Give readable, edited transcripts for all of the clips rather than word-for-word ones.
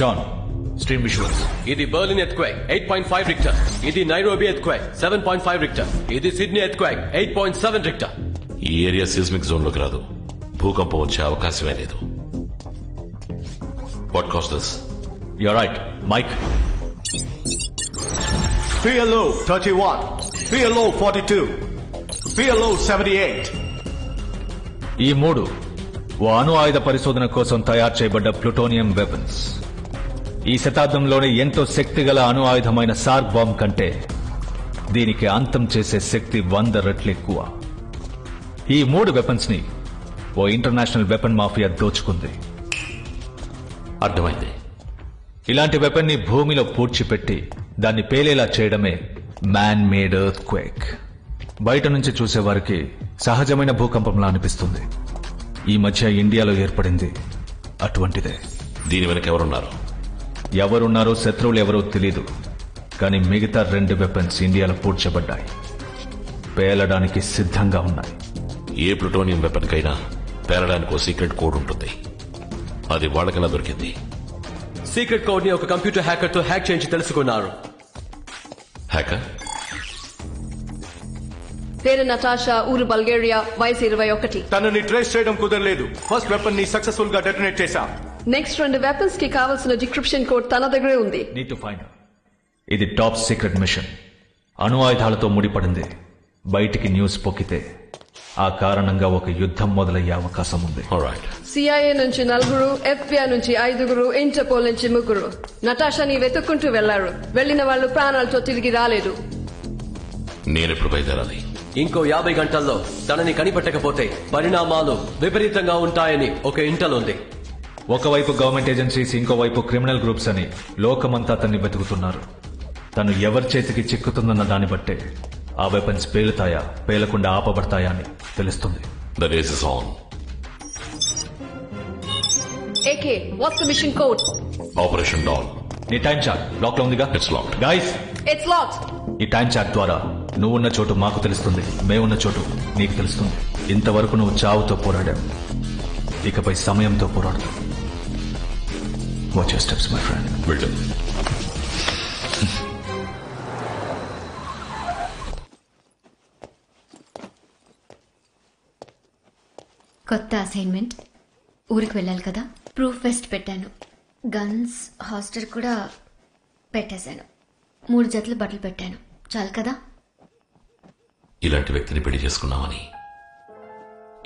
Shan stream visuals. ఇది Berlin earthquake 8.5 Richter. ఇది Nairobi earthquake 7.5 Richter. ఇది సిడ్నీ ఎర్త్క్వేక్ 8.7 రిక్టర్. ఈ ఏరియా సిస్మిక్ జోన్ లోకి రాదు. భూకంపం వచ్చే అవకాశమే లేదు. What cost this? You're right Mike. PLO 31, PLO 42, PLO 78. ఈ మూడు ఓ అణు ఆయుధ పరిశోధన కోసం తయారు చేయబడ్డ ప్లూటోనియం వెపన్స్. ఈ శతాబ్దంలోనే ఎంతో శక్తిగల అణు ఆయుధమైన సార్క్ బాంబ్ కంటే దీనికి అంతం చేసే శక్తి 100 రెట్లు ఎక్కువ. ఈ మూడు వెపన్స్ ని ఓ ఇంటర్నేషనల్ వెపన్ మాఫియా దోచుకుంది. అర్థమైంది. ఇలాంటి వెపన్ ని భూమిలో పూడ్చిపెట్టి దాన్ని పేలేలా చేయడమే మ్యాన్ మేడ్ ఎర్త్ క్వేక్. బయట నుంచి చూసేవారికి సహజమైన భూకంపంలా అనిపిస్తుంది. ఈ మధ్య ఇండియాలో ఏర్పడింది అటువంటిదే. దీని వెనక ఎవరున్నారు? ఎవరున్నారో శత్రువులు ఎవరో తెలీదు. కానీ మిగతా 2 వెపన్స్ ఇండియాలో పూడ్చబడ్డాయి. పేలడానికి సిద్ధంగా ఉన్నాయి. ఏ ప్లూటోనియం వెపన్ కైనా పేలడానికి ఓ సీక్రెట్ కోడ్ ఉంటుంది. అది వాళ్ళకైనా దొరికింది. సీక్రెట్ కోడ్ ని ఒక కంప్యూటర్ హ్యాకర్ తో హ్యాక్ చేయించి తెలుసుకున్నారు. హ్యాకర్ పేరు నటాషా, ఊరు బల్గేరియా, వయసు 21. తనని ట్రేస్ చేయడం కుదరలేదు. ఫస్ట్ వెపన్ ని సక్సెస్ఫుల్ గా డెటోనేట్ చేశాం. నెక్స్ట్ 2 వెపన్స్ కి కావాల్సిన డిక్రిప్షన్ కోడ్ తన దగ్గరే ఉంది. Need to find. ఇది టాప్ సీక్రెట్ మిషన్. అణు ఆయుధాలతో ముడిపడింది. బయటికి న్యూస్ పొక్కితే ఆ కారణంగా ఒక యుద్ధం మొదలయ్యే అవకాశం ఉంది. CIA నుంచి 4, FBI నుంచి 5, ఇంటర్పోల్ నుంచి 3 నటాషాని వెతుక్కుంటూ వెళ్లారు. వెళ్లిన వాళ్ళు ప్రాణాలతో తిరిగి రాలేదు. నేనెప్పుడు బయలుదేరాలి? ఇంకో 50 గంటల్లో తనని కనిపెట్టకపోతే పరిణామాలు విపరీతంగా ఉంటాయని ఒక ఇంటల్ ఉంది. ఒకవైపు గవర్నమెంట్ ఏజెన్సీస్, ఇంకోవైపు క్రిమినల్ గ్రూప్స్ అని లోకమంతా తన్ని వెతుకుతున్నారు. తను ఎవరి చేతికి చిక్కుతుందన్న దాన్ని బట్టే ఆ వెపన్స్ పేలుతాయా, పేలకుండా ఆపబడతాయా అని తెలుస్తుంది. The race is on. AK, what's the mission code? Operation Dawn. నీ టైం చార్ట్ లాక్ లో ఉందిగా? It's locked. Guys, It's locked. ఈ టైం చార్ట్ ద్వారా నువ్వున్న చోటు మాకు తెలుస్తుంది, మేమున్న చోటు నీకు తెలుస్తుంది. ఇంతవరకు నువ్వు చావుతో పోరాడావు, ఇకపై సమయంతో పోరాడు. Watch your steps my friend. Will do. కొత్త అసైన్మెంట్. ఊరికి వెళ్ళాలి కదా, ప్రూఫ్ ఫెస్ట్ పెట్టాను. గన్స్, హాస్టర్ కూడా పెట్టేశాను. 3 జతలు బట్టలు పెట్టాను. చాలు కదా? ఇలాంటి వ్యక్తిని పెళ్లి చేసుకున్నామని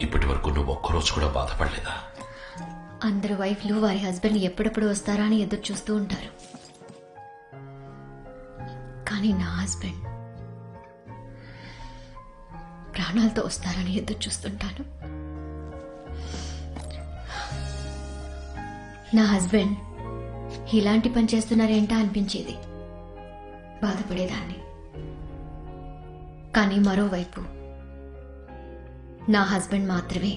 ఇప్పటి వరకు నువ్వు ఒక్కరోజు కూడా బాధపడలేదా? అందరు వైఫ్లు వారి హస్బెండ్ ఎప్పుడెప్పుడు వస్తారా అని ఎదురు చూస్తూ ఉంటారు. కానీ నా హస్బెండ్ ప్రాణాలతో వస్తారని ఎదురు చూస్తుంటాను. నా హస్బెండ్ ఇలాంటి పని చేస్తున్నారేంటా అనిపించేది, బాధపడేదాన్ని. కానీ మరోవైపు నా హస్బెండ్ మాత్రమే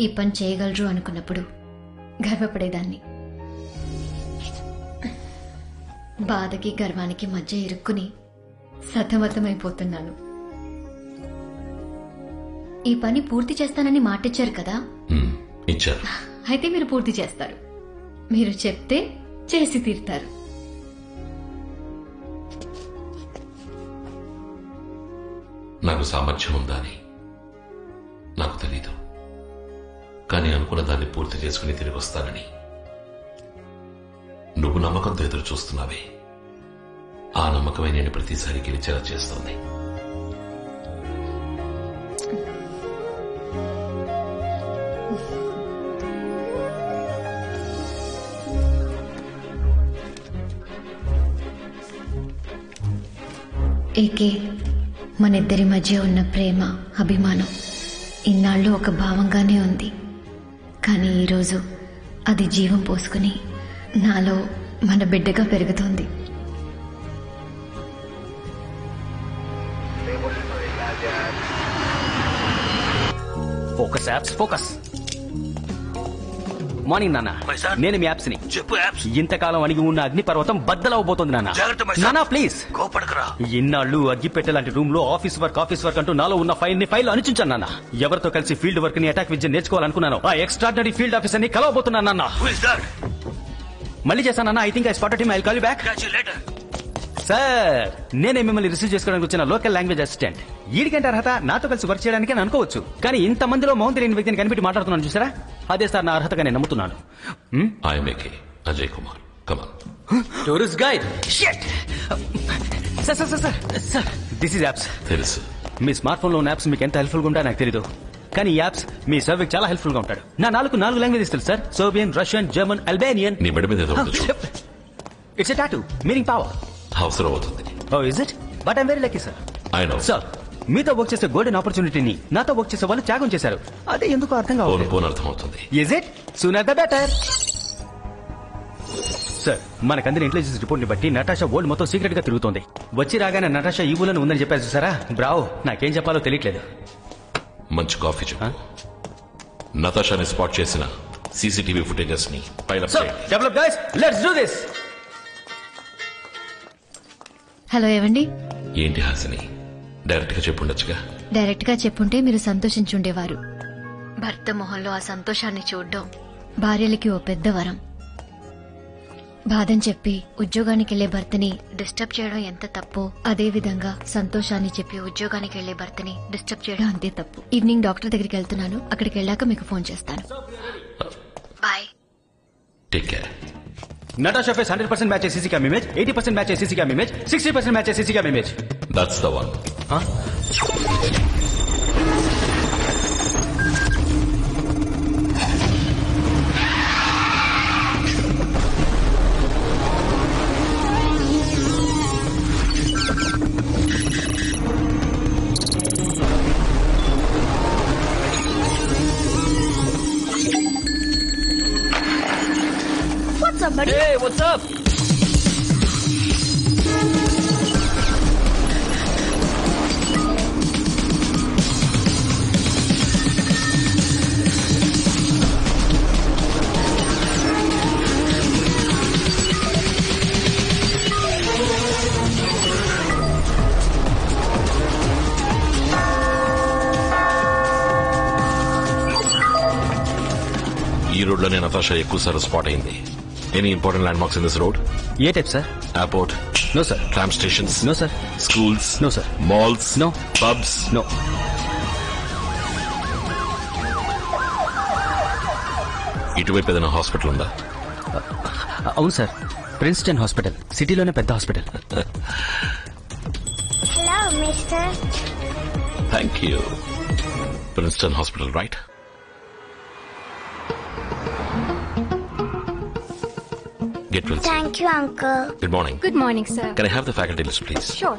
ఈ పని చేయగలరు అనుకున్నప్పుడు గర్వపడేదాన్ని. బాధకి గర్వానికి మధ్య ఇరుక్కుని సతమతమైపోతున్నాను. ఈ పని పూర్తి చేస్తానని మాటిచ్చారు కదా? ఇచ్చారు. అయితే మీరు పూర్తి చేస్తారు. మీరు చెప్తే చేసి తీరుతారు. నాకు సామర్థ్యం ఉందా అని నాకు తెలీదు. కానీ అనుకున్న దాన్ని పూర్తి చేసుకుని తిరిగి వస్తానని నువ్వు నమ్మకంతో ఎదురు చూస్తున్నావే, ఆ నమ్మకమే నేను ప్రతిసారి గెలిచేలా చేస్తుంది. ఏకే, మనిద్దరి మధ్య ఉన్న ప్రేమ, అభిమానం ఇన్నాళ్ళు ఒక భావంగానే ఉంది. కానీ ఈరోజు అది జీవం పోసుకుని నాలో మన బిడ్డగా పెరుగుతోంది. Focus apps, focus. మార్నింగ్ నాన్న, నేను మీ యాప్స్ ని చెప్పు. యాప్స్ ఇంతకాలం అణిగి ఉన్న అగ్నిపర్వతం బద్దలవబోతోంది నాన్న. నాన్న ప్లీజ్ కోపడకరా. ఇన్నాళ్ళు అగ్గిపెట్టె లాంటి రూమ్ లో ఆఫీస్ వర్క్ అంటూ నాలో ఉన్న ఫైల్ అణిచుంచాను నాన్న. ఎవరితో కలిసి ఫీల్డ్ వర్క్ ని అటాక్ విద్య నేర్చుకోవాలనుకున్నాను, ఆ ఎక్స్ట్రాడినరీ ఫీల్డ్ ఆఫీసర్ ని కలవబోతున్నాను నాన్న. మళ్ళీ చేస్తానన్నా. I think I spotted him. I call you back. Sir, నేనే మిమ్మల్ని రిసీవ్ చేసుకోవడానికి వచ్చిన లోకల్ లాంగ్వేజ్ అసిస్టెంట్. వీడికంటే అర్హత నాతో కలిసి వర్క్ చేయడానికి అని అనుకోవచ్చు, కానీ ఇంతమందిలో మౌన్ తెలియని వ్యక్తిని కనిపెట్టి మాట్లాడుతున్నాను చూసారా, అదే సార్ నా అర్హతగా నేను నమ్ముతున్నాను. Ajay Kumar, come on. Tourist guide. Sir this is apps. తెలుసు. మీ స్మార్ట్ ఫోన్ లో ఉన్న యాప్స్ మీకు ఎంత హెల్ప్ఫుల్ గా ఉంటాయో నాకు తెలీదు, కానీ ఈ యాప్స్ మీ సర్వేకి చాలా హెల్ప్ఫుల్ గా ఉంటాడు. నా 4 లాంగ్వేజెస్ తెలుసు సార్. సోవియన్, రష్యన్, జర్మన్, అల్బేనియన్. నీ మెడ మీద ఏదో ఉంది చూడు. It's a tattoo meaning power. అవసరం అవుతుంది. Oh is it? But I'm very lucky sir. I know sir, మీతో వర్క్ చేసే గోల్డెన్ ఆపర్చునిటీని నాతో వర్క్ చేసే వాళ్ళు త్యాగం చేశారు. అదే ఎందుకు అర్థం కావాలి. పోను అర్థం అవుతుంది. Is it? Sooner the better. Sir, మనకందరి ఇంటెలిజెన్స్ రిపోర్ట్ ని బట్టి నటాషా వరల్డ్ మొత్తం సీక్రెట్ గా తిరుగుతోంది. వచ్చి రాగానే నటాషా ఈ ఊళ్ళో ఉందని చెప్పారు చూసారా. బ్రావో, నాకేం చెప్పాలో తెలియట్లేదు. మంచి కాఫీ చెప్పు. నతాషాని స్పాట్ చేసిన సీసీటీవీ ఫుటేజెస్ ని పైలప్ చేయండి. Develop guys, let's do this. Hello, ఏవండి? ఏంటి హాసిని, డైరెక్ట్ గా చెప్పుండొచ్చుగా. డైరెక్ట్ గా చెప్పుంటే మీరు సంతోషించుండేవారు. భర్త మొహంలో ఆ సంతోషాన్ని చూడడం భార్యలకి ఓ పెద్ద వరం. బాధని చెప్పి ఉద్యోగానికి వెళ్లే భర్తని డిస్టర్బ్ చేయడం ఎంత తప్పో, అదే విధంగా సంతోషాన్ని చెప్పి ఉద్యోగానికి వెళ్లే భర్తని డిస్టర్బ్ చేయడం అంతే తప్పు. ఈవినింగ్ డాక్టర్ దగ్గరికి వెళ్తున్నాను, అక్కడికి వెళ్ళాక మీకు ఫోన్ చేస్తాను. Bye. Take care. Natasha face 100% match CC cam image, 80% match CC cam image, 60% match CC cam image. That's the one. What's up, buddy? Hey, what's up? ఈ రోడ్ లోనే నతాషా ఎక్కువ సార్లు స్పాట్ అయింది. Any important landmarks in this road? ఏ type sir? Airport? No sir. Tram stations? No sir. Schools? No sir. Malls? No. Pubs? No. ఇటువైపు ఏదైనా hospital ఉందా? అవును సార్, ప్రిన్స్టన్ హాస్పిటల్, సిటీలోనే పెద్ద hospital. Hello, mister. Thank you. Princeton hospital, right? Get well. Thank you, uncle. Good morning. Good morning, sir. Can I have the faculty list, please? Sure.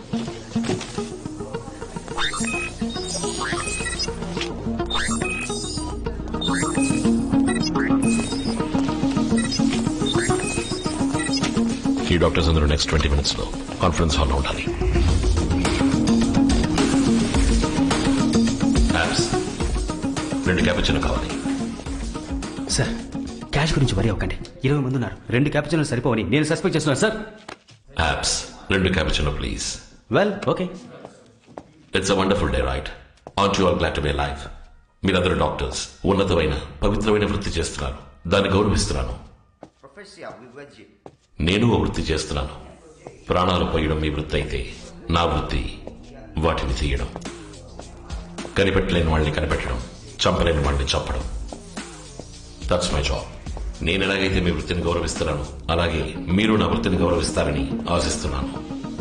ఈ doctors అందరూ next 20 minutes లో conference హాల్లో ఉండాలి. Apps 2 cappuccino కావాలి. Sir, cash గురించి వరి అవ్వకండి. 20 మంది ఉన్నారు, 2 క్యాపుచినోలు సరిపోవని నేను సస్పెక్ట్ చేస్తున్నాను sir. Apps 2 cappuccino please. Well, okay. It's a wonderful day, right? Art you all glad to be alive? మీరందరూ డాక్టర్స్, ఉన్నతమైన పవిత్రమైన వృత్తి చేస్తున్నారు, దాన్ని గౌరవిస్తున్నాను. నేను ఓ వృత్తి చేస్తున్నాను. ప్రాణాలు పోయడం మీ వృత్తి అయితే, నా వృత్తి వాటిని తీయడం. కనిపెట్టలేని వాళ్ళని కనిపెట్టడం, చంపలేని వాళ్ళని చంపడం. That's my job. నేను ఎలాగైతే మీ వృత్తిని గౌరవిస్తున్నాను, అలాగే మీరు నా వృత్తిని గౌరవిస్తారని ఆశిస్తున్నాను.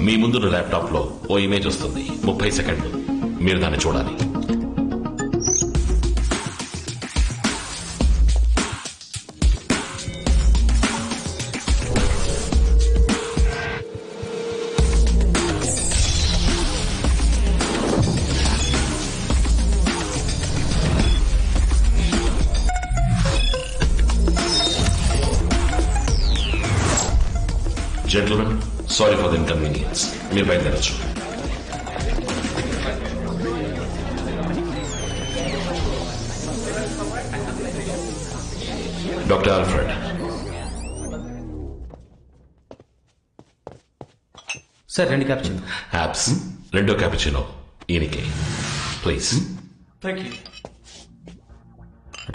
మీ ముందున్న ల్యాప్టాప్ లో ఓ ఇమేజ్ వస్తుంది, 30 సెకండ్లు. మీరు దాన్ని చూడాలి. Gentlemen, sorry for the inconvenience. మీరు బయలుదేరచ్చు. Doctor Alfred. Sir, 2 cappuccino. యాప్స్ 2 క్యాపుచినో ఈయనకి ప్లీజ్. Thank you.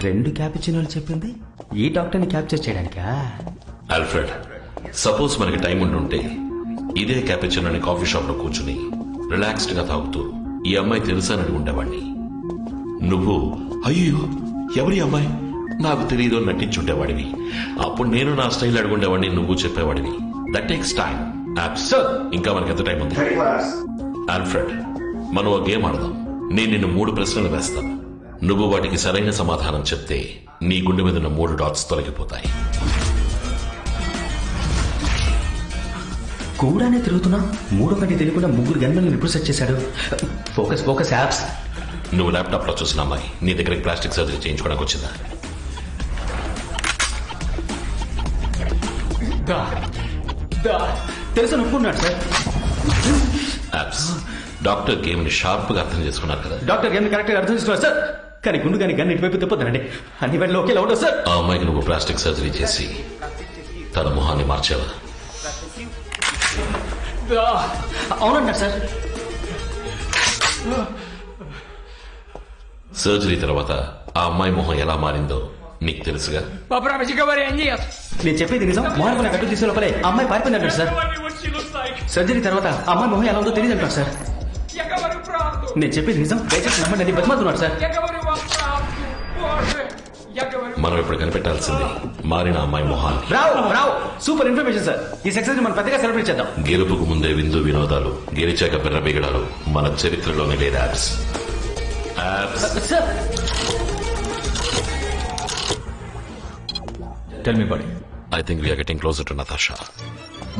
2 క్యాపిచినోలు చెప్పింది ఈ డాక్టర్ని క్యాప్చర్ చేయడానికా? ఆల్ఫ్రెడ్, సపోజ్ మనకి టైం ఉండుంటే ఇదే క్యాపిచినోని కాఫీ షాప్ లో కూర్చుని రిలాక్స్డ్ గా తాగుతూ ఈ అమ్మాయి తెలుసానని ఉండేవాడిని. నువ్వు అయ్యో ఎవరి అమ్మాయి నాకు తెలియదు అని నటించుండేవాడివి. అప్పుడు నేను నా స్టైల్ అడుగుండేవాడిని, నువ్వు చెప్పేవాడివి. That takes time. ఇంకా మనకి ఎంత టైం ఉంది? ఆల్ఫ్రెడ్, మనం ఒక గేమ్ ఆడదాం. నేను నిన్ను 3 ప్రశ్నలు వేస్తాను. నువ్వు వాటికి సరైన సమాధానం చెప్తే నీ గుండె మీద ఉన్న 3 డాట్స్ తొలగిపోతాయి. కూడానే తిరుగుతున్నా 3 కంటే తెలియకుండా 3 గన్మెన్లను ఎప్పుడు సెట్ చేశాడు? Focus apps. నువ్వు ల్యాప్టాప్ లో చూసిన అమ్మాయి నీ దగ్గరికి ప్లాస్టిక్ సర్జరీ చేయించుకోవడానికి వచ్చిందా? తెలుసు ఒప్పుకున్నాడు సార్. యాప్స్, డాక్టర్ గేమ్ ని షార్ప్ గా అర్థం చేసుకున్నారు కదా? డాక్టర్ గేమ్ కరెక్ట్ గా అర్థం చేసుకున్నారు సార్. కానీ గుండు కానీ గన్ ఇటువైపు తిప్పొద్దండి. అన్ని వేళలో ఒకేలా ఉండదు సార్. ఆ అమ్మాయికి నువ్వు ప్లాస్టిక్ సర్జరీ చేసి తన మొహాన్ని మార్చావా? అవునన్నారు సార్. సర్జరీ తర్వాత ఆ అమ్మాయి మొహం ఎలా మారిందో నీకు తెలుసుగా? నేను చెప్పేది నిజం. మొహం మన గట్టు తీసే లోపలే అమ్మాయి పారిపోయిందంటారు సార్. సర్జరీ తర్వాత అమ్మాయి మొహం ఎలా ఉందో తెలియదు అంటారు సార్. నేను చెప్పేది నిజం, దయచేసి నమ్మండి. అది బతిమాలుతున్నాడు సార్. మనం ఇప్పుడు కనిపెట్టాల్సింది మారిన అమ్మాయి మొహాన్ని. రావు సూపర్ ఇన్ఫర్మేషన్ సార్. ఈ సక్సెస్ మనం పెద్దగా సెలబ్రేట్ చేద్దాం. గెలుపుకు ముందే విందు వినోదాలు, గెలిచాక బిర్ర బిగడాలు మన చరిత్రలోనే లేదు. Apps sir. Tell me, buddy. I think we are getting closer to Natasha.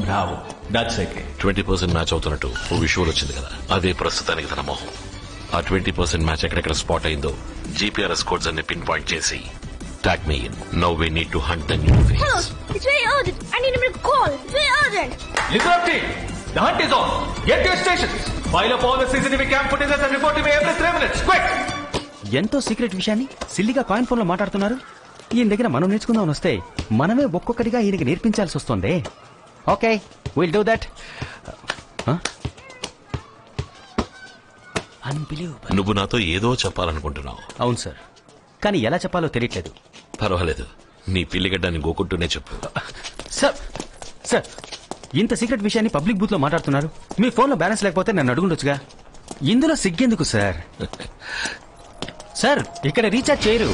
Bravo. That's okay. 20% match అవుతున్నట్టు ఓ విషువల్ వచ్చింది కదా, అదే ప్రస్తుతానికి తన మొహం. ఆ 20% మ్యాచ్ ఎక్కడెక్కడ స్పాట్ అయిందో GPS కోడ్స్ అన్ని పిన్ పాయింట్ చేసి tag me in. Now we need to hunt the new face. Hello, it's very urgent. I need to make a call. It's very urgent. Listen up, team. The hunt is on. Get to your stations. File up all the CCTV cam footage and report to me every 3 minutes. Quick! ఎంతో secret విషయాన్ని సిల్లిగా coin phone లో మాట్లాడుతున్నారు. ఈయన దగ్గర మనం నేర్చుకుందామని వస్తే మనమే ఒక్కొక్కటిగా ఈయనకి నేర్పించాల్సి వస్తుంది. Okay, will do that. Unbelievable. నువ్వు నాతో ఏదో చెప్పాలనుకుంటున్నావు. అవును సార్, కానీ ఎలా చెప్పాలో తెలియట్లేదు. పర్వాలేదు, నీ పిల్లిగడ్డాన్ని గోకుంటూనే చెప్పు. సార్ ఇంత సీక్రెట్ విషయాన్ని పబ్లిక్ బూత్ లో మాట్లాడుతున్నారు. మీ ఫోన్ లో బ్యాలెన్స్ లేకపోతే నన్ను అడుగుండొచ్చుగా. ఇందులో సిగ్గెందుకు సార్? సార్ ఇక్కడ రీఛార్జ్ చేయరు.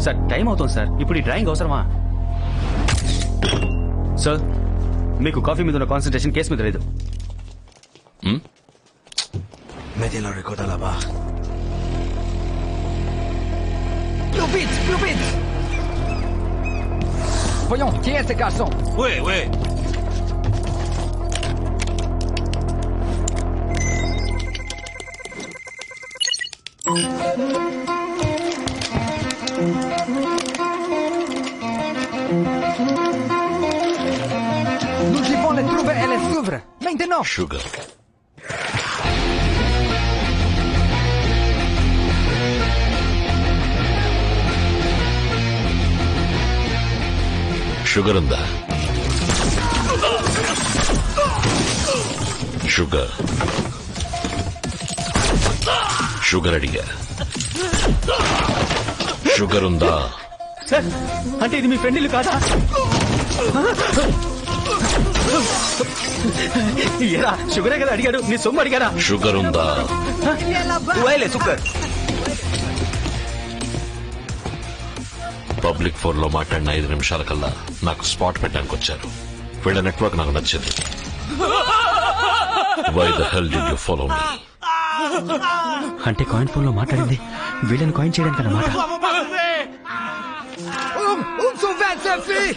సార్ టైం అవుతుంది సార్. ఇప్పుడు ఈ డ్రాయింగ్ అవసరమా? సార్ మీకు కాఫీ మీద ఉన్న కాన్సన్ట్రేషన్ కేసు మీద లేదు. Plus vite! Voyons, qui est ce garçon? Oui. Nous devons les trouver et les suivre. Maintenant! Sugar. Sugar ఉందా? షుగర్ అడిగా. షుగర్ ఉందా? సార్ అంటే ఇది మీ ఫ్రెండ్ ఇల్లు కాదా? ఏరా షుగరే కదా అడిగాడు, నీ సొమ్ము అడిగారా? షుగర్ ఉందా? షుగర్. పబ్లిక్ ఫోన్ లో మాట్లాడిన 5 నిమిషాల కల్లా నాకు స్పాట్ పెట్టడానికి వచ్చారు. వీళ్ళ నెట్వర్క్ నాకు నచ్చింది. Why the hell did you follow me? అంటే కాయిన్ ఫోన్ లో మాట్లాడింది వీళ్ళని కాయిన్ చేయడానికి అన్నమాట.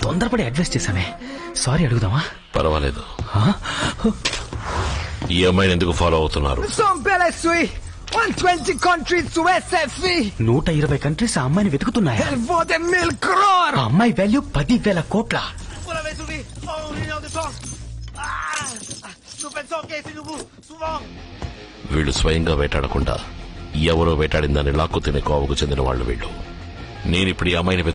తొందరపడి అడ్వైస్ చేశామే. సారీ అడుగుదామా? పర్వాలేదు. ఈ అమ్మాయిని ఎందుకు ఫాలో అవుతున్నారు? 120 countries to SFE. 120 కంట్రీస్ ఆ అమ్మాయిని వెతుకుతున్నాయి. Elle vaut des 1000 crores. ఆ అమ్మాయి వాల్యూ 10,000 కోట్ల. వీళ్ళు స్వయంగా వేటాడకుండా ఎవరో వేటాడిందని లాక్కు తినే కోవకు చెందిన వాళ్ళు వీళ్ళు. నేనిప్పుడు ఈ అమ్మాయిని